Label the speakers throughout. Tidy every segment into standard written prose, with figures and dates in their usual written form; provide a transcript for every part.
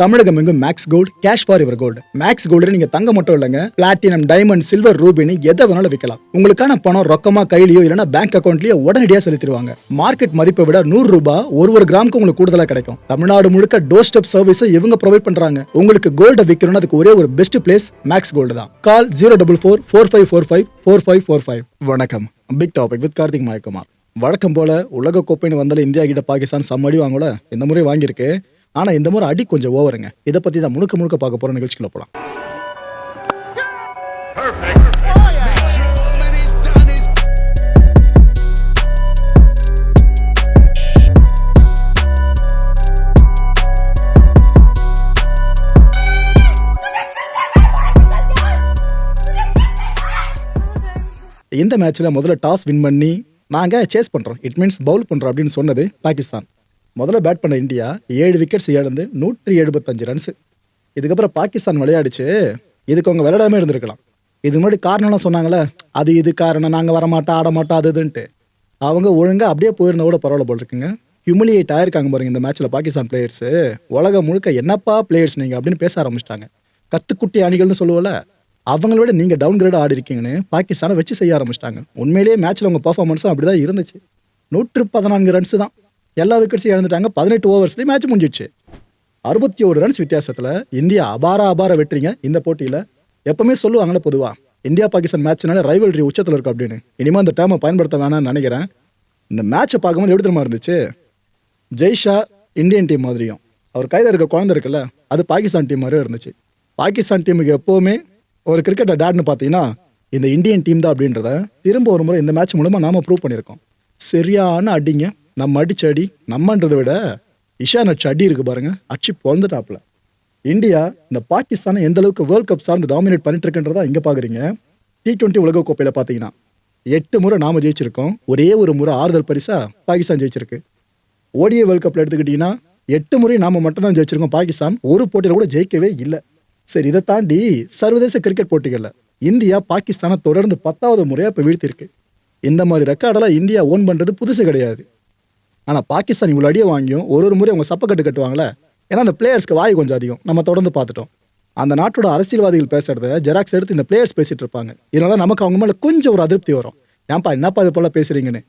Speaker 1: தமிழகம் எங்கும் max gold cash for your gold. Max gold நீங்க தங்க மட்டும் இல்லைங்க, பிளாட்டினம், டைமண்ட், சில்வர், ரூபினி எதை வேணாலும் விற்கலாம். உங்களுக்கான பணம் ரொக்கமா கையிலயோ இல்லைன்னா பேங்க் அக்கௌண்ட்லயோ உடனடியாக செலுத்திடுவாங்க. மார்க்கெட் மதிப்பை விட 100 ரூபாய் ஒரு கிராமுக்கு உங்களுக்கு கூடுதலா கிடைக்கும். தமிழ்நாடு முழுக்க டோர் ஸ்டெப் சர்வீஸும் இவங்க ப்ரொவைட் பண்றாங்க. உங்களுக்கு கோல்ட விற்கணும்னா அதுக்கு ஒரே ஒரு பெஸ்ட் பிளேஸ் மேக்ஸ் கோல்டு தான். கால் 04445454545. வணக்கம். Big topic with Karthik Mayakumar. வழக்கம் போல உலக கோப்பைன்னு வந்தால இந்தியா கிட்ட பாகிஸ்தான் சம்மடி வாங்கல, இந்த முறை வாங்கியிருக்கு. ஆனா இந்த முறை அடி கொஞ்சம் ஓவருங்க. இதை பத்தி தான் முழுக்க பார்க்க போற நிகழ்ச்சிக்குள்ள போலாம். இந்த மேட்ச்ல முதல்ல டாஸ் வின் பண்ணி நாங்க சேஸ் பண்றோம், இட் மீன்ஸ் பவுல் பண்றோம் அப்படின்னு சொன்னது பாகிஸ்தான். முதல்ல பேட் பண்ண இந்தியா 7 விக்கெட்ஸ் இழந்து 175 ரன்ஸ். இதுக்கப்புறம் பாகிஸ்தான் விளையாடிச்சு. இதுக்கு அவங்க விளையாடாம இருந்திருக்கலாம். இது முன்னாடி காரணம்லாம் சொன்னாங்களே, அது இது காரணம், நாங்கள் வரமாட்டோம் ஆட மாட்டோம் அதுன்ட்டு. அவங்க ஒழுங்காக அப்படியே போயிருந்தா கூட பரவாயில்ல போல் இருக்குங்க. ஹியூமிலியேட் ஆயிருக்காங்க பாருங்க இந்த மேட்ச்சில் பாகிஸ்தான் பிளேயர்ஸு. உலகம் முழுக்க என்னப்பா பிளேயர்ஸ் நீங்கள் அப்படின்னு பேச ஆரம்பிச்சிட்டாங்க. கத்துக்குட்டி அணிகள்னு சொல்லுவோம்ல, அவங்களோட நீங்கள் டவுன் கிரேட் ஆடி இருக்கீங்கன்னு பாகிஸ்தானை வச்சு செய்ய ஆரம்பிச்சிட்டாங்க. உண்மையிலேயே மேட்ச்சில் அவங்க பர்ஃபார்மன்ஸும் அப்படி தான் இருந்துச்சு. 114 ரன்ஸ் தான். எல்லா விக்கெட்ஸையும் இழந்துட்டாங்க. 18 ஓவர்ஸ்லேயே மேட்ச் முடிஞ்சிடுச்சு. 61 ரன்ஸ் வித்தியாசத்தில் இந்தியா அபார வெற்றிங்க இந்த போட்டியில். எப்பவுமே சொல்லுவாங்களே பொதுவாக இந்தியா பாகிஸ்தான் மேட்ச்னால ரைவல்ரி உச்சத்தில் இருக்கும் அப்படின்னு. இனிமேல் அந்த டேமை பயன்படுத்த வேணாம்னு நினைக்கிறேன். இந்த மேட்சை பார்க்கும்போது எப்படி தெரியுமா இருந்துச்சு, ஜெய்ஷா இந்தியன் டீம் மாதிரியும் அவர் கையில் இருக்க குழந்தை இருக்குல்ல, அது பாகிஸ்தான் டீம் மாதிரியும் இருந்துச்சு. பாகிஸ்தான் டீமுக்கு எப்போவுமே ஒரு கிரிக்கெட்டை டேட்னு பார்த்தீங்கன்னா இந்த இந்தியன் டீம் தான் அப்படின்றத திரும்ப ஒரு முறை இந்த மேட்ச் மூலமாக நாம ப்ரூவ் பண்ணியிருக்கோம். சரியான அடிங்க. நம்ம அடிச்ச அடி நம்மன்றதை விட இஷான் அடிச்ச அடி இருக்கு பாருங்க, அடிச்சு பொழந்துட்டாப்ல. இந்தியா இந்த பாகிஸ்தானை எந்த அளவுக்கு வேர்ல்ட் கப் சார்ந்து டாமினேட் பண்ணிட்டு இருக்குன்றதா இங்க பாக்குறீங்க. T20 உலக கோப்பையில பாத்தீங்கன்னா 8 முறை நாம ஜெயிச்சிருக்கோம். ஒரே ஒரு முறை ஆறுதல் பரிசா பாகிஸ்தான் ஜெயிச்சிருக்கு. ODI வேர்ல்ட் கப்ல எடுத்துக்கிட்டீங்கன்னா 8 முறை நாம மட்டும் தான் ஜெயிச்சிருக்கோம். பாகிஸ்தான் ஒரு போட்டியில கூட ஜெயிக்கவே இல்லை. சரி, இதை தாண்டி சர்வதேச கிரிக்கெட் போட்டிகள்ல இந்தியா பாகிஸ்தானை தொடர்ந்து 10வது முறையா இப்ப வீழ்த்திருக்கு. இந்த மாதிரி ரெக்கார்டெல்லாம் இந்தியா ஓன் பண்றது புதுசு கிடையாது. ஆனால் பாகிஸ்தான் இவ்வளோ அடியை வாங்கியும் ஒரு முறை அவங்க சப்பக்கட்டு கட்டுவாங்களே, ஏன்னா அந்த பிளேயர்ஸ்க்கு வாய் கொஞ்சம் அதிகம். நம்ம தொடர்ந்து பார்த்துட்டோம். அந்த நாட்டோட அரசியல்வாதிகள் பேசுறத ஜெராக்ஸ் எடுத்து இந்த பிளேயர்ஸ் பேசிட்டு இருப்பாங்க. இதனால நமக்கு அவங்க மேலே கொஞ்சம் ஒரு அதிருப்தி வரும். ஏன்பா என்னப்பா இது போல பேசுறீங்கன்னு.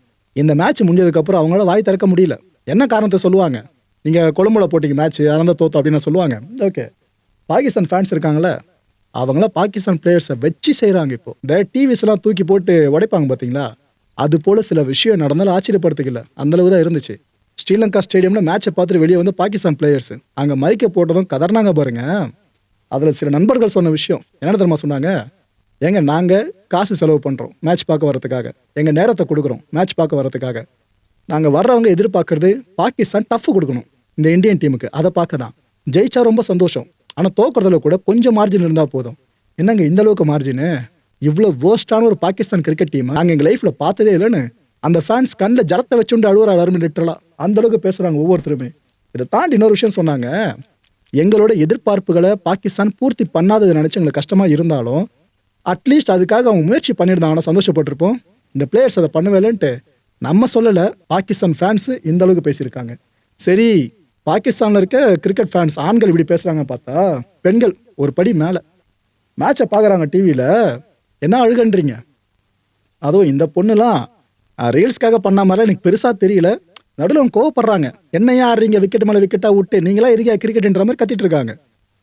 Speaker 1: இந்த மேட்ச் முடிஞ்சதுக்கப்புறம் அவங்களால வாய் திறக்க முடியல. என்ன காரணத்தை சொல்லுவாங்க, நீங்கள் கொழும்புல போட்டிங்க மேட்ச் அதனால தோத்தோம் அப்படின்னு சொல்லுவாங்க. ஓகே, பாகிஸ்தான் ஃபேன்ஸ் இருக்காங்களே, அவங்களாம் பாகிஸ்தான் பிளேயர்ஸை வச்சு செய்கிறாங்க. இப்போ இந்த டிவிஸ்லாம் தூக்கி போட்டு உடைப்பாங்க பார்த்தீங்களா, அது போல சில விஷயம் நடந்தாலும் ஆச்சரியப்படுத்திக்கல. அந்த அளவு தான் இருந்துச்சு. ஸ்ரீலங்கா ஸ்டேடியம்ல மேட்சை பார்த்துட்டு வெளியே வந்து பாகிஸ்தான் பிளேயர்ஸ் அங்கே மைக்கை போட்டதும் கதர்னாங்க பாருங்க. அதில் சில நண்பர்கள் சொன்ன விஷயம் என்ன தெரியுமா சொன்னாங்க, ஏங்க நாங்கள் காசு செலவு பண்ணுறோம் மேட்ச் பார்க்க வரதுக்காக, எங்கள் நேரத்தை கொடுக்குறோம் மேட்ச் பார்க்க வரதுக்காக. நாங்கள் வர்றவங்க எதிர்பார்க்கறது பாகிஸ்தான் டஃப் கொடுக்கணும் இந்த இந்தியன் டீமுக்கு, அதை பார்க்க தான். ஜெயிச்சா ரொம்ப சந்தோஷம், ஆனால் தோக்குறதுல கூட கொஞ்சம் மார்ஜின் இருந்தால் போதும். என்னங்க இந்த அளவுக்கு மார்ஜினு, இவ்வளோ வேர்ஸ்டான ஒரு பாகிஸ்தான் கிரிக்கெட் டீம் நாங்கள் எங்கள் லைஃப்பில் பார்த்ததே இல்லைன்னு அந்த ஃபேன்ஸ் கண்ணில் ஜலத்தை வச்சுட்டு அழுவுற அருமை லிட்டரலாக அந்த அளவுக்கு பேசுகிறாங்க ஒவ்வொருத்தருமே. இதை தாண்டி இன்னொரு விஷயம் சொன்னாங்க, எங்களோட எதிர்பார்ப்புகளை பாகிஸ்தான் பூர்த்தி பண்ணாததை நினச்சி எங்களுக்கு கஷ்டமாக இருந்தாலும் அட்லீஸ்ட் அதுக்காக அவங்க முயற்சி பண்ணியிருந்தாங்கன்னா சந்தோஷப்பட்டிருப்போம். இந்த பிளேயர்ஸ் அதை பண்ணவேலன்ட்டு நம்ம சொல்லலை, பாகிஸ்தான் ஃபேன்ஸு இந்த அளவுக்கு பேசியிருக்காங்க. சரி, பாகிஸ்தானில் இருக்க கிரிக்கெட் ஃபேன்ஸ் ஆண்கள் இப்படி பேசுகிறாங்க பார்த்தா பெண்கள் ஒரு படி மேலே மேட்சை பார்க்குறாங்க டிவியில். என்ன அழுகன்றீங்க, அதுவும் இந்த பொண்ணுலாம் ரீல்ஸ்க்காக பண்ண மாதிரிலாம் எனக்கு பெருசாக தெரியல. நடுவில் அவங்க கோவப்படுறாங்க, என்னையா ஆடுறீங்க விக்கெட் மேலே விக்கெட்டாக விட்டு, நீங்களா எதுக்கா கிரிக்கெட்ன்ற மாதிரி கத்திட்டு இருக்காங்க.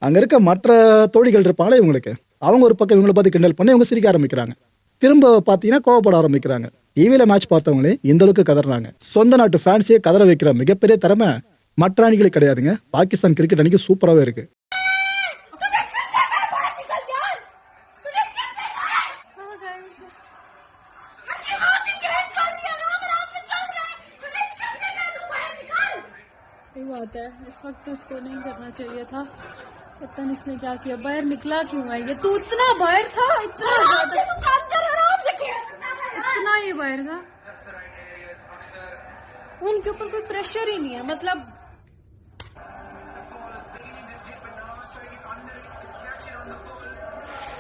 Speaker 1: அங்கே இருக்க மற்ற தோழிகள் இருப்பாங்களே இவங்களுக்கு, அவங்க ஒரு பக்கம் இவங்களை பார்த்து கிண்டல் பண்ணி இவங்க சிரிக்க ஆரம்பிக்கிறாங்க. திரும்ப பார்த்தீங்கன்னா கோவப்பட ஆரம்பிக்கிறாங்க. டிவியில் மேட்ச் பார்த்தவங்களே இந்த அளவுக்கு கதறாங்க. சொந்த நாட்டு ஃபேன்ஸையே கதற வைக்கிற மிகப்பெரிய திறமை மற்ற அணிகளுக்கு கிடையாதுங்க. பாகிஸ்தான் கிரிக்கெட் அணிக்கு சூப்பராகவே இருக்கு.
Speaker 2: बात है, इस वक्त तो उसको नहीं करना चाहिए था। पता नहीं इसने क्या किया, बाहर निकला क्यों है ये? तू इतना बाहर था, इतना इतना ही बाहर था। उनके ऊपर कोई प्रेशर ही नहीं है, मतलब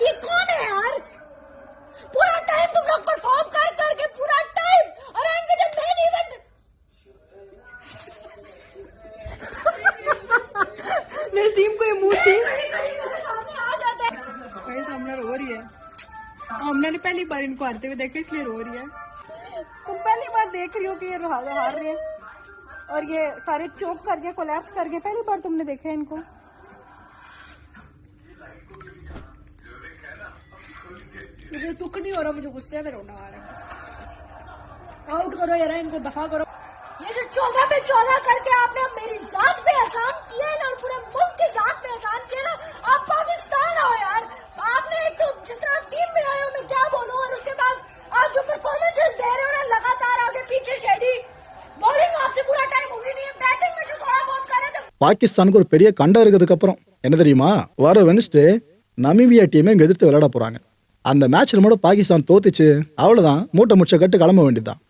Speaker 2: ये कौन है यार? पूरा टाइम तुम लोग परफॉर्म करके पूरा टाइम, और एंड में जब मेन इवेंट नसीम को पहली बार इनको हारते हुए देखो इसलिए रो रही है। तुम पहली बार देख रही हो कि ये हार रहे हैं और ये सारे चोक कर गए, कोलैप्स कर गए। पहली बार तुमने देखा है इनको। मुझे दुख नहीं हो रहा, मुझे गुस्से में रोना आ रहा है। आउट करो यार इनको, दफा करो। ये जो 14 पे 14 करके आपने मेरी जात पे एहसान किया है ना और पूरे मुल्क की जात पे एहसान किया ना, आप पाकिस्तान आओ यार। आपने एक तो जिस तरह टीम में आए हो, मैं क्या बोलूं, और उसके बाद आप जो परफॉर्मेंसेस दे रहे हो ना लगातार आगे पीछे शेडी, बॉलिंग आपसे पूरा टाइम हुई नहीं है, बैटिंग में जो थोड़ा बहुत कर रहे थे।
Speaker 1: பாகிஸ்தானுக்கு ஒரு பெரிய கண்டம் இருக்கிறதுக்கு அப்புறம் என்ன தெரியுமா, வர வெனஸ்டே நமீபியா டீமை இங்க எதிர்த்து விளையாட போறாங்க. அந்த மேட்ச்ல மட்டும் பாகிஸ்தான் தோத்துச்சு, அவ்வளவுதான், மூட்டை முச்ச கட்டு கிளம்ப வேண்டியதுதான்.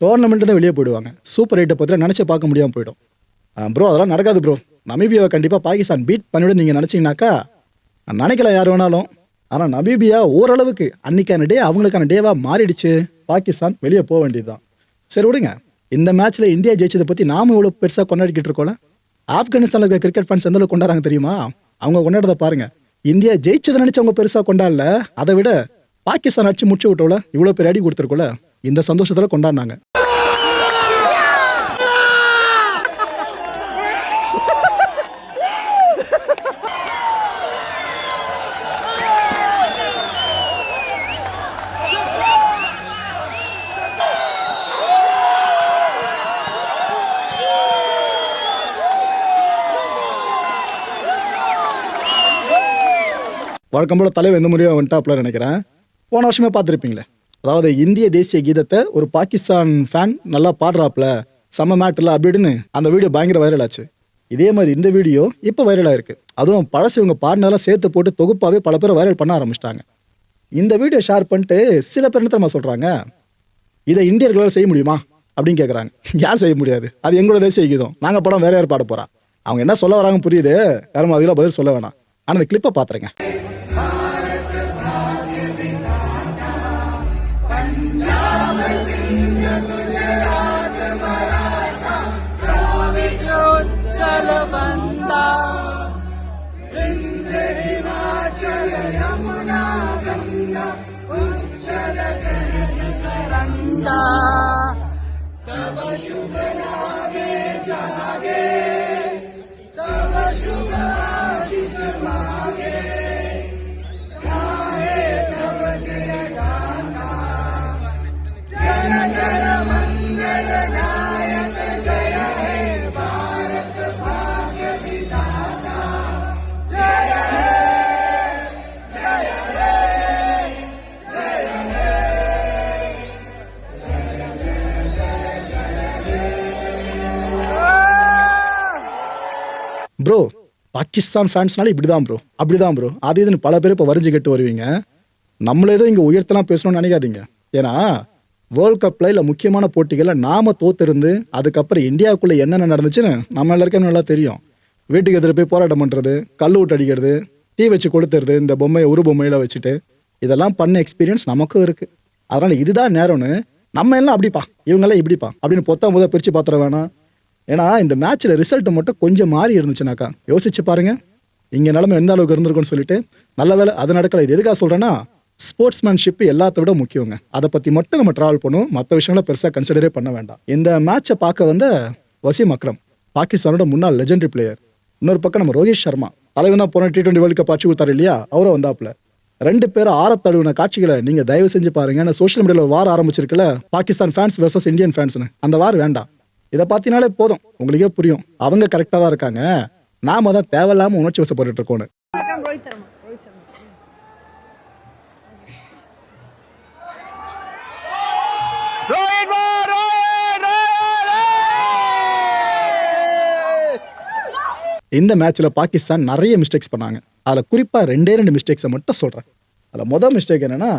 Speaker 1: டோர்னமெண்ட் தான் வெளியே போயிடுவாங்க. சூப்பர் 8 பத்தி நினைச்சு பார்க்க முடியாம போயிடும். ப்ரோ அதெல்லாம் நடக்காது ப்ரோ. நமீபியாவை கண்டிப்பா பாகிஸ்தான் பீட் பண்ணிவிட நீங்க நினைச்சீங்கன்னாக்கா நினைக்கலாம் யார் வேணாலும். ஆனா நமீபியா ஓரளவுக்கு அன்னைக்கான டே அவங்களுக்கான டேவா மாறிடுச்சு. பாகிஸ்தான் வெளியே போக வேண்டியதுதான். சரி விடுங்க, இந்த மேட்ச்ல இந்தியா ஜெயிச்சதை பத்தி நாம இவ்வளவு பெருசா கொண்டாடிக்கிட்டு இருக்கோம்ல. ஆப்கானிஸ்தான்ல இருக்க கிரிக்கெட் ஃபேன்ஸ் எந்த அளவுக்கு கொண்டாடுறாங்க தெரியுமா? அவங்க கொண்டாடுறத பாருங்க. இந்தியா ஜெயிச்சதை நினைச்சு அவங்க பெருசா கொண்டாடல, அதை விட பாகிஸ்தான் அடிச்சு முடிச்சு விட்டோல, இவ்வளவு பேர் அடி கொடுத்துருக்கோல, இந்த சந்தோஷத்துல கொண்டாடினாங்க. வழக்கம் போல தலைவர் எந்த முறையாக வந்துட்டாப்ல நினைக்கிறேன். போன வருஷமே பார்த்துருப்பீங்களே, அதாவது இந்திய தேசிய கீதத்தை ஒரு பாகிஸ்தான் ஃபேன் நல்லா பாடுறாப்ல, செம்ம மேட்டில் அப்படின்னு அந்த வீடியோ பயங்கர வைரல் ஆச்சு. இதே மாதிரி இந்த வீடியோ இப்போ வைரலாக இருக்குது. அதுவும் பழசு இவங்க பாடினாலாம் சேர்த்து போட்டு தொகுப்பாகவே பல பேர் வைரல் பண்ண ஆரம்பிச்சிட்டாங்க. இந்த வீடியோ ஷேர் பண்ணிட்டு சில பேர் என்ன தெரியுமா சொல்கிறாங்க, இதை இந்தியர்களால் செய்ய முடியுமா அப்படின்னு கேட்குறாங்க. யார் செய்ய முடியாது, அது எங்களோட தேசிய கீதம், நாங்கள் படம் வேற யார் பாட போகிறா. அவங்க என்ன சொல்ல வராங்க புரியுது, யாரும் அதெல்லாம் பதில் சொல்ல வேணாம். ஆனால் அந்த கிளிப்பை பார்த்துருங்க. ப்ரோ பாகிஸ்தான் ஃபேன்ஸ்னால இப்படிதான் ப்ரோ, அப்படிதான் ப்ரோ, அது இதுன்னு பல பேர் இப்போ வரைஞ்சு கட்டு வருவீங்க. நம்மளேதோ இங்கே உயர்த்தலாம் பேசணும்னு நினைக்காதீங்க. ஏன்னா வேர்ல்ட் கப்பில் இல்லை முக்கியமான போட்டிகளில் நாம தோத்திருந்து அதுக்கப்புறம் இந்தியாவுக்குள்ளே என்னென்ன நடந்துச்சுன்னு நம்ம எல்லாருக்கும் நல்லா தெரியும். வீட்டுக்கு எதிர போய் போராட்டம் பண்ணுறது, கல் விட்டு அடிக்கிறது, தீ வச்சு கொளுத்துறது, இந்த பொம்மையை ஒரு பொம்மையில வச்சுட்டு இதெல்லாம் பண்ண எக்ஸ்பீரியன்ஸ் நமக்கும் இருக்குது. அதனால் இதுதான் நேரம்னு நம்ம எல்லாம் அப்படிப்பா இவங்கெல்லாம் இப்படிப்பா அப்படின்னு பொத்தாம் பிரித்து பார்த்துட வேணாம். ஏன்னா இந்த மேட்ச்சில் ரிசல்ட் மட்டும் கொஞ்சம் மாறி இருந்துச்சுனாக்கா யோசிச்சு பாருங்க இங்கே நிலைமை எந்த அளவுக்கு இருந்திருக்குன்னு சொல்லிட்டு. நல்ல வேலை அது நடக்கலை. இது எதுக்காக சொல்கிறேன்னா, ஸ்போர்ட்ஸ்மேன்ஷிப் எல்லாத்த விட முக்கியங்க. அதை பற்றி மட்டும் நம்ம ட்ராவல் பண்ணுவோம், மற்ற விஷயங்களை பெருசாக கன்சிடரே பண்ண வேண்டாம். இந்த மேட்சை பார்க்க வந்த வசீம் அக்ரம், பாகிஸ்தானோட முன்னாள் லெஜெண்டரி பிளேயர். இன்னொரு பக்கம் நம்ம ரோஹித் சர்மா, தலைவன் தான் போன T20 வேர்ல்டு கப் ஆட்சி கொடுத்தாரு இல்லையா, அவரும் வந்தாப்புல. 2 பேரும் ஆரத்தழுவின காட்சிகளை நீங்கள் தயவு செஞ்சு பாருங்க. ஏன்னா சோஷியல் மீடியாவில் வார் ஆரம்பிச்சிருக்குல்ல, பாகிஸ்தான் ஃபேன்ஸ் வெர்சஸ் இந்தியன் ஃபேன்ஸ்னு, அந்த வார் வேண்டாம். இதை பார்த்தீங்கனாலே போதும், உங்களுக்கே புரியும் அவங்க கரெக்டாக தான் இருக்காங்க, நாம தான் தேவையில்லாமல் உணர்ச்சி வசப்பட்டு இருக்கோன்னு. இந்த மேட்ச்ல பாகிஸ்தான் நிறைய மிஸ்டேக்ஸ் பண்ணாங்க. அதில் குறிப்பாக 2 மிஸ்டேக்ஸை மட்டும் சொல்கிறேன். அதில் மொதல் மிஸ்டேக் என்னன்னா,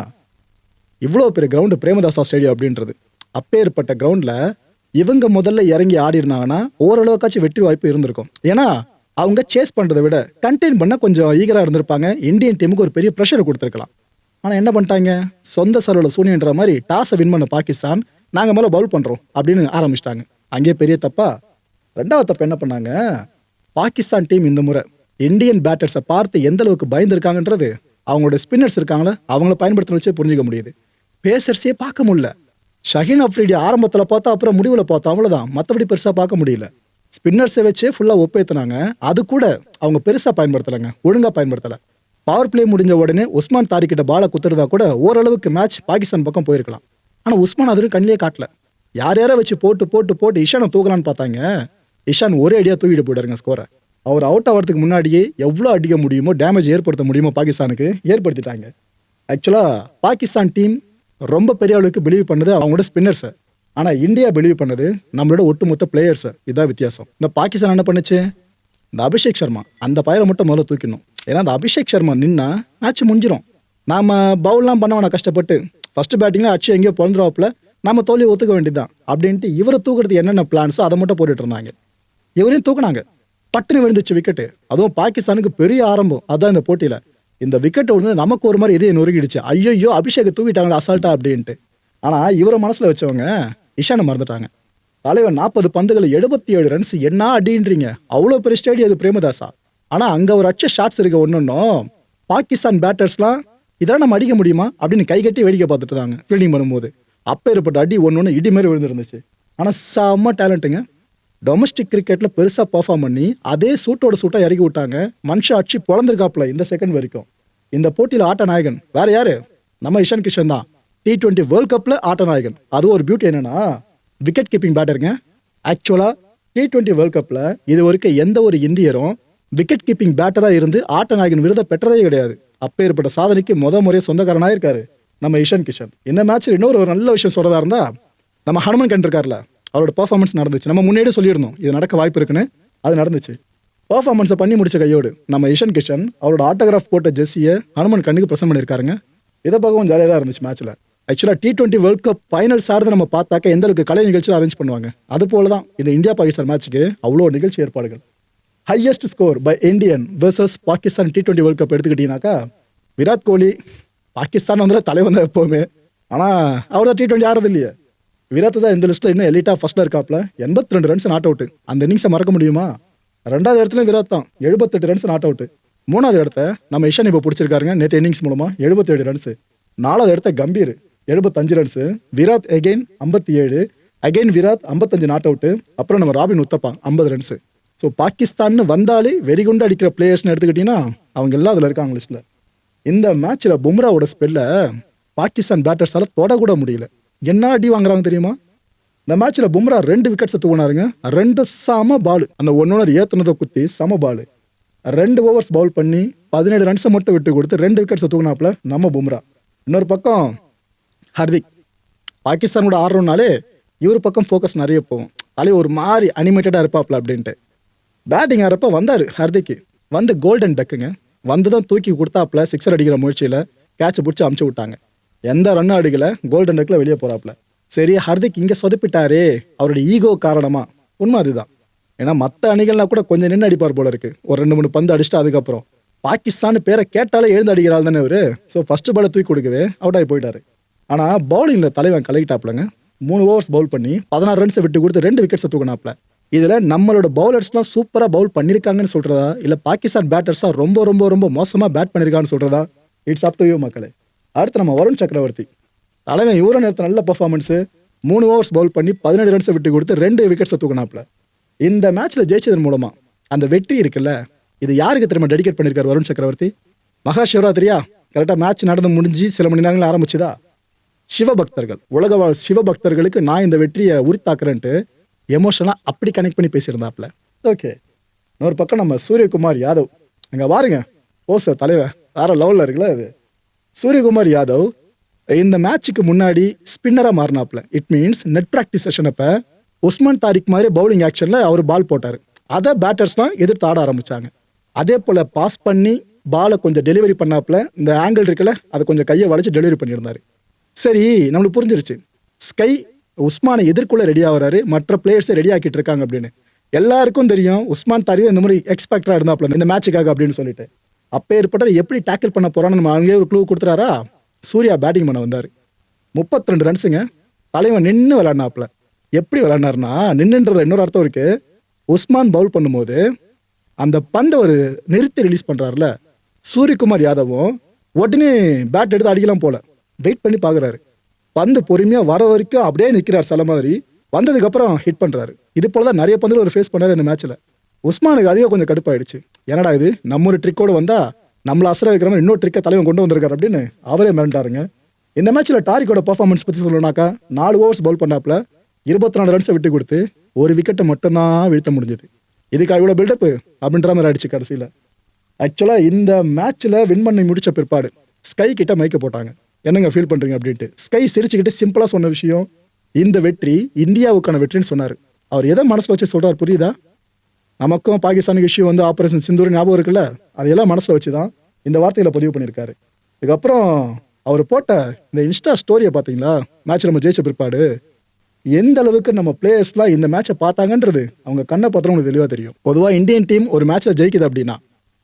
Speaker 1: இவ்வளோ பெரிய கிரவுண்டு பிரேமதாசா ஸ்டேடியம் அப்படின்றது, அப்பேற்பட்ட கிரவுண்டில் இவங்க முதல்ல இறங்கி ஆடி இருந்தாங்கன்னா ஓரளவுக்காச்சும் வெற்றி வாய்ப்பு இருந்திருக்கும். ஏன்னா அவங்க சேஸ் பண்ணுறதை விட கண்டெயின் பண்ண கொஞ்சம் ஈகராக இருந்திருப்பாங்க. இந்தியன் டீமுக்கு ஒரு பெரிய ப்ரெஷரை கொடுத்துருக்கலாம். ஆனால் என்ன பண்ணிட்டாங்க, சொந்த சர்வல சூனியன்ற மாதிரி டாஸை வின் பண்ண பாகிஸ்தான் நாங்கள் மேலே பவுல் பண்ணுறோம் அப்படின்னு ஆரம்பிச்சிட்டாங்க. அங்கேயே பெரிய தப்பா. 2வது தப்பு என்ன பண்ணாங்க, பாகிஸ்தான் டீம் இந்த முறை இந்தியன் பேட்டர்ஸை பார்த்து எந்த அளவுக்கு பயந்துருக்காங்கன்றது அவங்களோட ஸ்பின்னர்ஸ் இருக்காங்களே அவங்கள பயன்படுத்த வச்சே புரிஞ்சிக்க முடியுது. பேசர்ஸே பார்க்க முடியல. ஷஹீன் அஃப்ரிடி ஆரம்பத்தில் பார்த்தா அப்புறம் முடிவில் பார்த்தா அவ்வளோதான், மற்றபடி பெருசாக பார்க்க முடியல. ஸ்பின்னர்ஸை வச்சே ஃபுல்லாக ஒப்பேற்றினாங்க. அது கூட அவங்க பெருசாக பயன்படுத்தலைங்க, ஒழுங்காக பயன்படுத்தலை. பவர் பிளே முடிஞ்ச உடனே உஸ்மான் தாரிக்கிட்ட பாலை குத்துறதா கூட ஓரளவுக்கு மேட்ச் பாகிஸ்தான் பக்கம் போயிருக்கலாம். ஆனால் உஸ்மான் அதுவும் கண்ணிலே காட்டல. யார் யாரை வச்சு போட்டு போட்டு போட்டு இஷானை தூக்கலான்னு பார்த்தாங்க. இஷான் ஒரே அடியாக தூக்கிட்டு போயிட்டாருங்க ஸ்கோரை. அவர் அவுட் ஆகிறதுக்கு முன்னாடியே எவ்வளோ அடிக்க முடியுமோ, டேமேஜ் ஏற்படுத்த முடியுமோ பாகிஸ்தானுக்கு ஏற்படுத்திட்டாங்க. ஆக்சுவலாக பாகிஸ்தான் டீம் ரொம்ப பெரிய அளவுக்கு பிலீவ் பண்ணது அவங்களோட ஸ்பின்னர்ஸை. ஆனால் இந்தியா பிலீவ் பண்ணது நம்மளோட ஒட்டுமொத்த பிளேயர்ஸை. இதான் வித்தியாசம். இந்த பாகிஸ்தான் என்ன பண்ணுச்சு, இந்த அபிஷேக் சர்மா அந்த பயலை மட்டும் முதல்ல தூக்கணும். ஏன்னா அந்த அபிஷேக் சர்மா நின்னா மேட்ச் முடிஞ்சிடும். நாம் பவுல்லாம் பண்ண வேணாம் கஷ்டப்பட்டு, ஃபர்ஸ்ட் பேட்டிங்கில் அச்சு எங்கேயோ பிறந்துருவாப்பில், நம்ம தோல்வியை ஒத்துக்க வேண்டியதுதான் அப்படின்ட்டு இவரை தூக்குறது என்னென்ன பிளான்ஸோ அதை மட்டும் போட்டுட்டு இருந்தாங்க. இவரையும் தூக்குனாங்க, பட்டுன்னு விழுந்துச்சு விக்கெட்டு. அதுவும் பாகிஸ்தானுக்கு பெரிய ஆரம்பம் அதான் இந்த போட்டியில். இந்த விக்கெட்டை வந்து நமக்கு ஒரு மாதிரி இதே நொறுக்கிடுச்சு. ஐயோ அபிஷேக் தூக்கிட்டாங்களா அசால்ட்டா அப்படின்ட்டு. ஆனால் இவரை மனசில் வச்சவங்க இஷானை மறந்துட்டாங்க. தலைவன் 40 பந்துகள் 77 ரன்ஸ், என்ன அடின்றீங்க, அவ்வளோ பெரிய ஸ்டேடியம் அது பிரேமதாசா. ஆனால் அங்கே ஒரு அச்ச ஷாட்ஸ் இருக்க ஒன்றும் பாகிஸ்தான் பேட்டர்ஸ்லாம் இதெல்லாம் நம்ம அடிக்க முடியுமா அப்படின்னு கைகட்டி வேடிக்கை பார்த்துட்டு தாங்க ஃபீல்டிங் பண்ணும்போது. அப்போ ஏற்பட்ட அடி ஒன்று இடி மாதிரி விழுந்துருந்துச்சு. ஆனால் செம்ம டேலண்ட்டுங்க. டொமஸ்டிக் கிரிக்கெட்டில் பெருசாக பர்ஃபார்ம் பண்ணி அதே சூட்டோட சூட்டாக இறக்கி விட்டாங்க. மனுஷன் அடிச்சு பொழந்திருக்காப்புல இந்த செகண்ட் வரைக்கும். இந்த போட்டியில் ஆட்ட நாயகன் வேற யாரு, நம்ம இஷான் கிஷன் தான். T20 வேர்ல்ட் கப்பில் ஆட்ட நாயகன். அதுவும் ஒரு பியூட்டி என்னன்னா விக்கெட் கீப்பிங் பேட்டருங்க. ஆக்சுவலாக T20 வேர்ல்ட் கப்பில் இது வரைக்கும் எந்த ஒரு இந்தியரும் விக்கெட் கீப்பிங் பேட்டராக இருந்து ஆட்ட நாயகன் விருதை பெற்றதே கிடையாது. அப்போ ஏற்பட்ட சாதனைக்கு முறையாக சொந்தக்காரனாக இருக்காரு நம்ம இஷான் கிஷன். இந்த மேட்ச்சில் இன்னொரு ஒரு நல்ல விஷயம் சொல்றதா இருந்தா, நம்ம ஹனுமன் கண்ட் இருக்கார்ல, அவரோட பெர்ஃபார்மன்ஸ் நடந்துச்சு. நம்ம முன்னாடியே சொல்லியிருந்தோம் இது நடக்க வாய்ப்பு இருக்குன்னு, அது நடந்துச்சு. பெர்ஃபார்மன்ஸை பண்ணி முடிச்ச கையோடு நம்ம இஷான் கிஷன் அவரோட ஆட்டோகிராஃப் போட்ட ஜெர்சியை ஹனுமன் கண்ணுக்கு ப்ரெசென்ட் பண்ணியிருக்காருங்க. இதை பார்க்கவும் ஜாலியாக தான் இருந்துச்சு மேட்ச்சில். ஆக்சுவலாக T20 வேர்ல்ட் கப் ஃபைனல் சார்ந்து நம்ம பார்த்தாக்க எந்த அளவுக்கு கலை நிகழ்ச்சியில் அரேஞ்ச் பண்ணுவாங்க, அது போல தான் இந்த இந்தியா பாகிஸ்தான் மேட்ச்சுக்கு அவ்வளோ நிகழ்ச்சி ஏற்பாடுகள். Highest score by Indian versus Pakistan T20 world cup எடுத்துக்கிட்டீங்கன்னாக்கா, விராட் கோலி பாகிஸ்தான் வந்து தலைவன் தான் எப்போவுமே. ஆனால் அவர் தான் T20 ஆறது இல்லையே. விராட் தான் இந்த லிஸ்ட்டில் இன்னும் எலிட்டா ஃபர்ஸ்ட்டில் இருக்காப்புல. 82 ரன்ஸ் நாட் அவுட்டு. அந்த இன்னிங்ஸை மறக்க முடியுமா? 2வது இடத்துல விராட் தான் 78 ரன்ஸ் நாட் அவுட்டு. 3வது இடத்த நம்ம இஷான் இப்போ பிடிச்சிருக்காருங்க நேற்று இன்னிங்ஸ் மூலமாக 77 ரன்ஸ். 4வது இடத்த Gambhir 75 runs. Virat again 57, again Virat 55 not out. அப்புறம் நம்ம robin Uthappa 50 runs. So Pakistan வந்தாலே வெறிகுண்டு அடிக்கிற பிளேயர்ஸ்னு எடுத்துக்கிட்டிங்கன்னா அவங்க எல்லாம் அதில் இருக்காங்க லிஸ்ட்டில். இந்த மேட்ச்சில் பும்ராவோட ஸ்பெல்ல பாகிஸ்தான் பேட்டர்ஸால் தொடக்கூட முடியல. என்ன அடி வாங்குறாங்க தெரியுமா? இந்த மேட்ச்சில் பும்ரா 2 விக்கெட்ஸை தூக்கினாருங்க. 2 சம பால், அந்த ஒன்னொரு ஏற்றுனதை குத்தி சம பால். 2 ஓவர்ஸ் பவுல் பண்ணி 17 ரன்ஸை மட்டும் விட்டு கொடுத்து 2 விக்கெட்ஸை தூக்கினாப்புல நம்ம பும்ரா. இன்னொரு பக்கம் ஹர்திக் பாகிஸ்தானோட ஆடுறோம்னாலே இவர் பக்கம் ஃபோக்கஸ் நிறைய போகும். தலை ஒரு மாதிரி அனிமேட்டடாக இருப்பாப்புல அப்படின்ட்டு. பேட்டிங் ஆகிறப்ப வந்தார் ஹர்திக்கு, வந்து கோல்டன் டக்குங்க வந்து தான் தூக்கி கொடுத்தாப்புல. 6 அடிக்கிற முயற்சியில் கேட்சை பிடிச்சி அமுச்சு விட்டாங்க. எந்த ரன்னும் அடிக்கலை, கோல்டன் டக்கில் வெளியே போகிறாப்புல. சரி, ஹர்திக் இங்கே சொதப்பிட்டாரே அவருடைய ஈகோ காரணமா? உண்மை அதுதான். ஏன்னா மற்ற அணிகள்லாம் கூட கொஞ்சம் நின்று அடிப்பார் போல இருக்கு. ஒரு 2-3 பந்து அடிச்சுட்டு அதுக்கப்புறம் பாகிஸ்தான் பேரை கேட்டாலே எழுந்து அடிக்கிறாள் தானே இவர். ஸோ ஃபர்ஸ்ட் பாலை தூக்கி கொடுக்கவே அவுட் ஆகி போயிட்டாரு. ஆனால் பவுலிங்கில் தலைவன் கலக்கிட்டாப்புலங்க. 3 ஓவர்ஸ் பவுல் பண்ணி 16 ரன்ஸை விட்டு கொடுத்து 2 விக்கெட்ஸை தூக்கினாப்புல. இதில் நம்மளோட பவுலர்ஸ்லாம் சூப்பராக பவுல் பண்ணியிருக்காங்கன்னு சொல்கிறதா, இல்லை பாகிஸ்தான் பேட்டர்ஸ்லாம் ரொம்ப ரொம்ப ரொம்ப மோசமாக பேட் பண்ணியிருக்கான்னு சொல்கிறதா, இட்ஸ் அப் டு யூ மக்களே. அடுத்து நம்ம வருண் சக்கரவர்த்தி தலைவன். இவரும் நேரத்தில் நல்ல பர்ஃபார்மன்ஸு. 3 ஓவர்ஸ் பவுல் பண்ணி 17 ரன்ஸை விட்டு கொடுத்து 2 விக்கெட்ஸை தூக்கினாப்புல. இந்த மேட்ச்சில் ஜெயிச்சதன் மூலமாக அந்த வெற்றி இருக்குல்ல, இது யாருக்கு திரும்ப டெடிகேட் பண்ணியிருக்காரு வருண் சக்கரவர்த்தி? மகா சிவராத்திரியா கரெக்டாக மேட்ச் நடந்து முடிஞ்சு சில மணி நேரங்கள் ஆரம்பிச்சுதா, சிவபக்தர்கள் உலக வாழ் சிவபக்தர்களுக்கு நான் இந்த வெற்றியை உரித்தாக்குறேன்ட்டு எமோஷனலாக அப்படி கனெக்ட் பண்ணி பேசியிருந்தாப்புல. ஓகே, இன்னொரு பக்கம் நம்ம சூரியகுமார் யாதவ் அங்கே பாருங்க, ஓ சார் தலைவர் வேற லெவலில் இருக்குல்ல. அது சூரியகுமார் யாதவ் இந்த மேட்சுக்கு முன்னாடி ஸ்பின்னராக மாறினாப்புல. It means net practice session அப்போ உஸ்மான் தாரிக் மாதிரி பவுலிங் ஆக்ஷனில் அவர் பால் போட்டார். அதை பேட்டர்ஸ்லாம் எதிர்த்து ஆட ஆரம்பித்தாங்க. அதே போல் பாஸ் பண்ணி பாலை கொஞ்சம் டெலிவரி பண்ணாப்புல. இந்த ஆங்கிள் இருக்குல்ல, அதை கொஞ்சம் கையை வளைச்சி டெலிவரி பண்ணியிருந்தார். சரி, நம்மளுக்கு புரிஞ்சிருச்சு ஸ்கை உஸ்மானை எதிர்கொள்ள ரெடி ஆகிறாரு, மற்ற பிளேயர்ஸை ரெடி ஆக்கிட்டு இருக்காங்க அப்படின்னு. எல்லாருக்கும் தெரியும் உஸ்மான் தாரிக் இந்த மாதிரி எக்ஸ்பெக்டராக இருந்தாப்புல இந்த மேட்சுக்காக அப்படின்னு சொல்லிட்டு. அப்போ ஏற்பட்ட எப்படி டேக்கிள் பண்ண போகிறான்னு நம்ம அங்கேயே ஒரு க்ளூ கொடுத்துறாரா. சூர்யா பேட்டிங் பண்ண வந்தார். 32 ரன்ஸுங்க. தலைவன் நின்று விளையாடினாப்புல. எப்படி விளையாடினார்னா, நின்றுன்றதுல இன்னொரு அர்த்தம் இருக்கு. உஸ்மான் பவுல் பண்ணும்போது அந்த பந்தை ஒரு நிறுத்தி ரிலீஸ் பண்ணுறாருல, சூரியகுமார் யாதவும் உடனே பேட் எடுத்து அடிக்கலாம் போல வெயிட் பண்ணி பார்க்குறாரு. பந்து பொறுமையா வர வரைக்கும் அப்படியே நிக்கிறார் சில மாதிரி. வந்ததுக்கு அப்புறம் ஹிட் பண்றாரு. இது போல தான் நிறைய பந்துல ஒரு ஃபேஸ் பண்ணாரு இந்த மேட்ச்ல. உஸ்மானுக்கு அதிகம் கொஞ்சம் கடுப்பாயிடுச்சு. என்னடா இது, நம்ம ஒரு ட்ரிக்கோட வந்தா நம்மள அசர வைக்கிற மாதிரி இன்னொரு ட்ரிக்கை தலைவன் கொண்டு வந்திருக்காரு அப்படின்னு அவரே மிரண்டாருங்க. இந்த மேட்ச்ல டாரிக்கோட பர்ஃபார்மன்ஸ் பத்தி சொல்லணும்னாக்கா 4 ஓவர்ஸ் பவுல் பண்ணாப்ல 24 ரன்ஸை விட்டு கொடுத்து ஒரு விக்கெட்டை மட்டும்தான் வீழ்த்த முடிஞ்சது. இதுக்கு இவ்வளோ பில்டப் அப்படின்ற மாதிரி ஆயிடுச்சு கடைசியில். ஆக்சுவலாக இந்த மேட்ச்ல வின் பண்ணி முடிச்ச பிற்பாடு ஸ்கை கிட்ட மைக்க போட்டாங்க. என்னங்க ஃபீல் பண்றீங்க அப்படின்ட்டு. ஸ்கை சிரிச்சுக்கிட்டு சிம்பிளா சொன்ன விஷயம், இந்த வெற்றி இந்தியாவுக்கான வெற்றின்னு சொன்னாரு. அவர் எதை மனசுல வச்சு சொல்றாரு புரியுதா? நமக்கும் பாகிஸ்தானுக்கு இஷ்யூ வந்து ஆபரேஷன் சிந்தூர் ஞாபகம் இருக்குல்ல, அதையெல்லாம் மனசுல வச்சுதான் இந்த வார்த்தைகளை பதிவு பண்ணியிருக்காரு. இதுக்கப்புறம் அவர் போட்ட இந்த இன்ஸ்டா ஸ்டோரியை பார்த்தீங்களா, மேட்ச் நம்ம ஜெயிச்ச பிற்பாடு எந்த அளவுக்கு நம்ம பிளேயர்ஸ்லாம் இந்த மேட்சை பார்த்தாங்கன்றது அவங்க கண்ணை பார்த்தா உங்களுக்கு தெளிவாக தெரியும். பொதுவாக இந்தியன் டீம் ஒரு மேட்ச்ல ஜெயிக்குது அப்படின்னா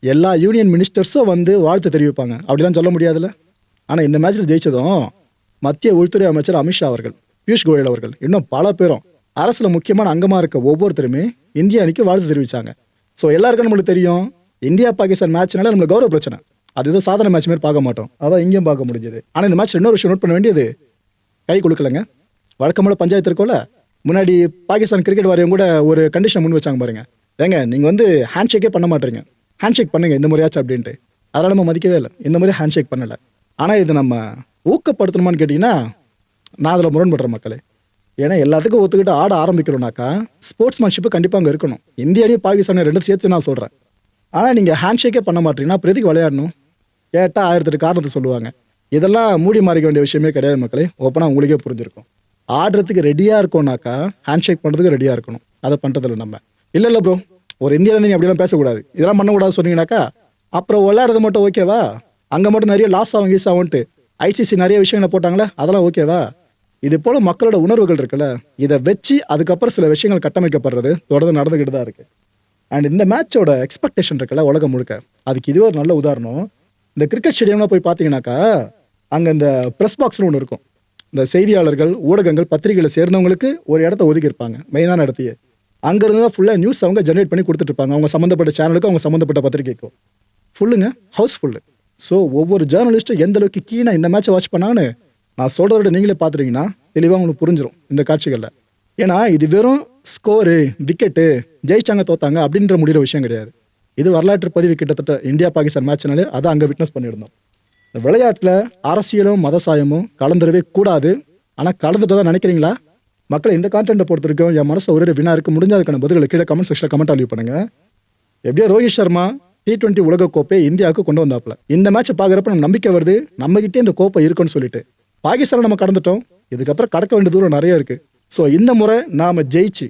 Speaker 1: எல்லா யூனியன் மினிஸ்டர்ஸும் வந்து வாழ்த்து தெரிவிப்பாங்க, அப்படிலாம் சொல்ல முடியாதுல்ல. ஆனால் இந்த மேட்ச்ல ஜெயிச்சதும் மத்திய உள்துறை அமைச்சர் அமித்ஷா அவர்கள், பியூஷ் கோயல் அவர்கள், இன்னும் பல பேரும் அரசுல முக்கியமான அங்கமா இருக்க ஒவ்வொருத்தருமே இந்திய அணிக்கு வாழ்த்து தெரிவிச்சாங்க. ஸோ எல்லாருக்கும் நம்மளுக்கு தெரியும், இந்தியா பாகிஸ்தான் மேட்ச்னால நம்மளுக்கு கௌரவ பிரச்சனை, அது ஏதோ சாதாரண மேட்ச் மாதிரி பார்க்க மாட்டோம், அதான் இங்கேயும் பார்க்க முடிஞ்சது. ஆனால் இந்த மேட்ச் இன்னொரு விஷயம் நோட் பண்ண வேண்டியது, கை கொடுக்கலங்க. வழக்கமான பஞ்சாயத்து இருக்கும்ல, முன்னாடி பாகிஸ்தான் கிரிக்கெட் வாரியம் கூட ஒரு கண்டிஷன் முன் வச்சாங்க பாருங்க, ஏங்க நீங்கள் வந்து ஹேண்ட் ஷேக்கே பண்ண மாட்டீங்க, ஹேண்ட் ஷேக் பண்ணுங்க இந்த முறையாச்சும் அப்படின்ட்டு. அதெல்லாம் நம்ம மதிக்கவே இல்லை, இந்த மாதிரி ஹேண்ட் ஷேக் பண்ணலை. ஆனால் இது நம்ம ஊக்கப்படுத்தணுமான்னு கேட்டிங்கன்னா நான் அதில் முரண்படுற மக்களே. ஏன்னா எல்லாத்துக்கும் ஒத்துக்கிட்டு ஆட ஆரம்பிக்கிறோம்னாக்கா ஸ்போர்ட்ஸ்மேன்ஷிப்பு கண்டிப்பாக அங்கே இருக்கணும். இந்திய அணி பாகிஸ்தான் ரெண்டு சேர்த்து நான் சொல்கிறேன். ஆனால் நீங்கள் ஹேண்ட் ஷேக்கே பண்ண மாட்டீங்கன்னா அப்புறம் எதுக்கு விளையாடணும்? கேட்டால் 1008 காரணத்தை சொல்லுவாங்க. இதெல்லாம் மூடி மறைக்க வேண்டிய விஷயமே கிடையாது மக்களே, ஓப்பனாக உங்களுக்கே புரிஞ்சிருக்கும். ஆடுறதுக்கு ரெடியாக இருக்கோம்னாக்கா ஹேண்ட் ஷேக் பண்ணுறதுக்கு ரெடியாக இருக்கணும். அதை பண்ணுறதில்ல நம்ம. இல்லை ப்ரோ, ஒரு இந்தியாவில் நீங்கள் அப்படிலாம் பேசக்கூடாது, இதெல்லாம் பண்ணக்கூடாது சொன்னீங்கன்னாக்கா அப்புறம் விளையாடுறது மட்டும் ஓகேவா, அங்கே மட்டும் நிறைய லாஸ் ஆகும் கீஸ் ஆகும்ட்டு ஐசிசி நிறைய விஷயங்களை போட்டாங்களே, அதெல்லாம் ஓகேவா? இது போல மக்களோட உணர்வுகள் இருக்குல்ல, இதை வச்சு அதுக்கப்புறம் சில விஷயங்கள் கட்டமைக்கப்படுறது தொடர்ந்து நடந்துக்கிட்டு தான் இருக்கு. அண்ட் இந்த மேட்சோட எக்ஸ்பெக்டேஷன் இருக்குல்ல உலகம் முழுக்க, அதுக்கு இதுவே ஒரு நல்ல உதாரணம். இந்த கிரிக்கெட் ஸ்டேடியம்லாம் போய் பார்த்தீங்கன்னாக்கா அங்கே இந்த ப்ரெஸ் பாக்ஸ்னு ஒன்று இருக்கும். இந்த செய்தியாளர்கள், ஊடகங்கள், பத்திரிகைகளை சேர்ந்தவங்களுக்கு ஒரு இடத்த ஒதுக்கி இருப்பாங்க, மெயினான இடத்தையே. அங்கேருந்து தான் ஃபுல்லாக நியூஸ் அவங்க ஜென்ரேட் பண்ணி கொடுத்துட்டு இருப்பாங்க, அவங்க சம்மந்தப்பட்ட சேனலுக்கும் அவங்க சம்மந்தப்பட்ட பத்திரிகைக்கும். ஃபுல்லுங்க, ஹவுஸ் ஃபுல்லு. ஸோ ஒவ்வொரு ஜேர்னலிஸ்ட்டும் எந்த அளவுக்கு கீனாக இந்த மேட்சை வாட்ச் பண்ணாங்கன்னு நான் சொல்கிறத நீங்களே பார்த்துட்டீங்கன்னா தெளிவாக உங்களுக்கு புரிஞ்சிடும் இந்த காட்சிகளில். ஏன்னா இது வெறும் ஸ்கோரு, விக்கெட்டு, ஜெயிச்சாங்க தோத்தாங்க அப்படின்ற முடிகிற விஷயம் கிடையாது. இது வரலாற்று பதிவு. கிட்டத்தட்ட இந்தியா பாகிஸ்தான் மேட்ச்னாலே அதை அங்கே விட்னஸ் பண்ணியிருந்தோம். இந்த விளையாட்டில் அரசியலும் மதசாயமும் கலந்துடவே கூடாது. ஆனால் கலந்துட்டு தான் நினைக்கிறீங்களா மக்களை? இந்த கான்டென்ட்டை பொறுத்த வரைக்கும் என் மனசு ஒரு வினா இருக்கு. முடிஞ்ச அதுக்கான பதில்களை கீழே கமெண்ட் செக்ஷனில் கமெண்ட் அழிவு பண்ணுங்க. எப்படியோ ரோஹித் சர்மா T20 உலகக்கோப்பை இந்தியாவுக்கு கொண்டு வந்தாப்புல. இந்த மேட்சை பார்க்குறப்ப நம்ம நம்பிக்கை வருது, நம்மகிட்டே இந்த கோப்பை இருக்குன்னு சொல்லிட்டு. பாகிஸ்தானை நம்ம கடந்துட்டோம், இதுக்கப்புறம் கடக்க வேண்டிய தூரம் நிறைய இருக்கு. ஸோ இந்த முறை நாம ஜெயிச்சு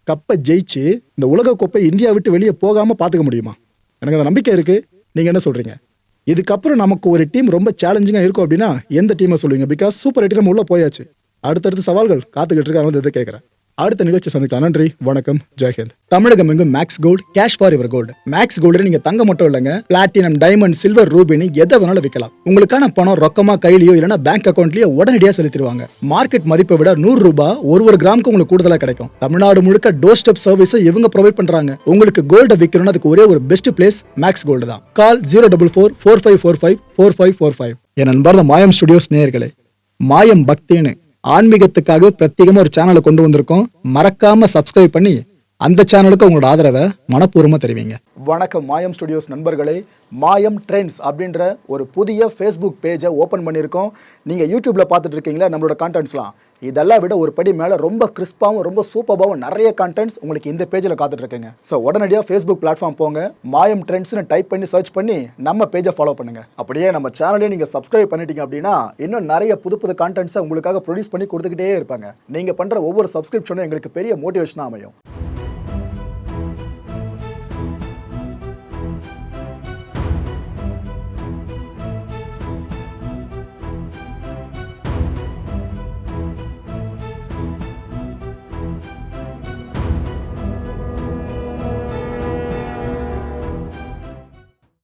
Speaker 1: கப்பை ஜெயிச்சு இந்த உலகக்கோப்பை இந்தியா விட்டு வெளியே போகாம பார்த்துக்க முடியுமா? எனக்கு அந்த நம்பிக்கை இருக்கு. நீங்க என்ன சொல்றீங்க? இதுக்கப்புறம் நமக்கு ஒரு டீம் ரொம்ப சேலஞ்சிங்காக இருக்கும் அப்படின்னா எந்த டீமை சொல்லுவீங்க? பிகாஸ் சூப்பர் 8 நம்ம உள்ள போயாச்சு, அடுத்தடுத்த சவால்கள் காத்துக்கிட்டு இருக்காங்க. இதை கேட்குறேன். அடுத்த நிகழ்ச்சி சந்திக்கலாம். நன்றி, வணக்கம், ஜெய்ஹிந்த். தமிழகம் எங்கும் max gold, cash for your gold. Max gold நீங்க தங்க மட்டும் இல்லைங்க, பிளாட்டினம், டைமண்ட், சில்வர், ரூபினி எதை வேணாலும் விற்கலாம். உங்களுக்கான பணம் ரொக்கமா கையிலயோ இல்லைன்னா பேங்க் அக்கௌண்ட்லயோ உடனடியாக செலுத்திடுவாங்க. மார்க்கெட் மதிப்பை விட 100 ரூபாய் ஒரு கிராமுக்கு உங்களுக்கு கூடுதலா கிடைக்கும். தமிழ்நாடு முழுக்க டோர் ஸ்டெப் சர்வீஸும் இவங்க ப்ரொவைட் பண்றாங்க. உங்களுக்கு கோல்ட விற்கணும்னா அதுக்கு ஒரே ஒரு பெஸ்ட் பிளேஸ் மேக்ஸ் கோல்டு தான். கால் 04445454545. என் நண்பர் மாயம் ஸ்டுடியோஸ் நேயர்களே, மாயம் பக்தின்னு ஆன்மீகத்துக்காக பிரத்யேகமா ஒரு சேனலை கொண்டு வந்திருக்கோம். மறக்காம சப்ஸ்கிரைப் பண்ணி அந்த சேனலுக்கு உங்களோட ஆதரவை மனப்பூர்வமா தெரிவிங்க. வணக்கம் மாயம் ஸ்டுடியோஸ் நண்பர்களே. மாயம் ட்ரெண்ட்ஸ் அப்படின்ற ஒரு புதிய ஃபேஸ்புக் பேஜை ஓப்பன் பண்ணியிருக்கோம். நீங்கள் யூடியூப்ல பார்த்துட்டு இருக்கீங்களா நம்மளோட கான்டென்ட்ஸ்லாம், இதெல்லாம் விட ஒரு படி மேலே ரொம்ப கிறிஸ்பாகவும் ரொம்ப சூப்பராகவும் நிறைய கான்டென்ட்ஸ் உங்களுக்கு இந்த பேஜில் காத்துட்டு இருக்குங்க. ஸோ உடனடியாக ஃபேஸ்புக் பிளாட்ஃபார்ம் போங்க, மாயம் ட்ரெண்ட்ஸ்னு டைப் பண்ணி சர்ச் பண்ணி நம்ம பேஜை ஃபாலோ பண்ணுங்க. அப்படியே நம்ம சேனலையும் நீங்கள் சப்ஸ்கிரைப் பண்ணிட்டீங்க அப்படின்னா இன்னும் நிறைய புது புது கான்டென்ட்ஸை உங்களுக்காக ப்ரொடியூஸ் பண்ணி கொடுத்துக்கிட்டே இருப்பாங்க. நீங்கள் பண்ணுற ஒவ்வொரு சப்ஸ்கிரிப்ஷனும் எங்களுக்கு பெரிய மோட்டிவேஷனாக அமையும்.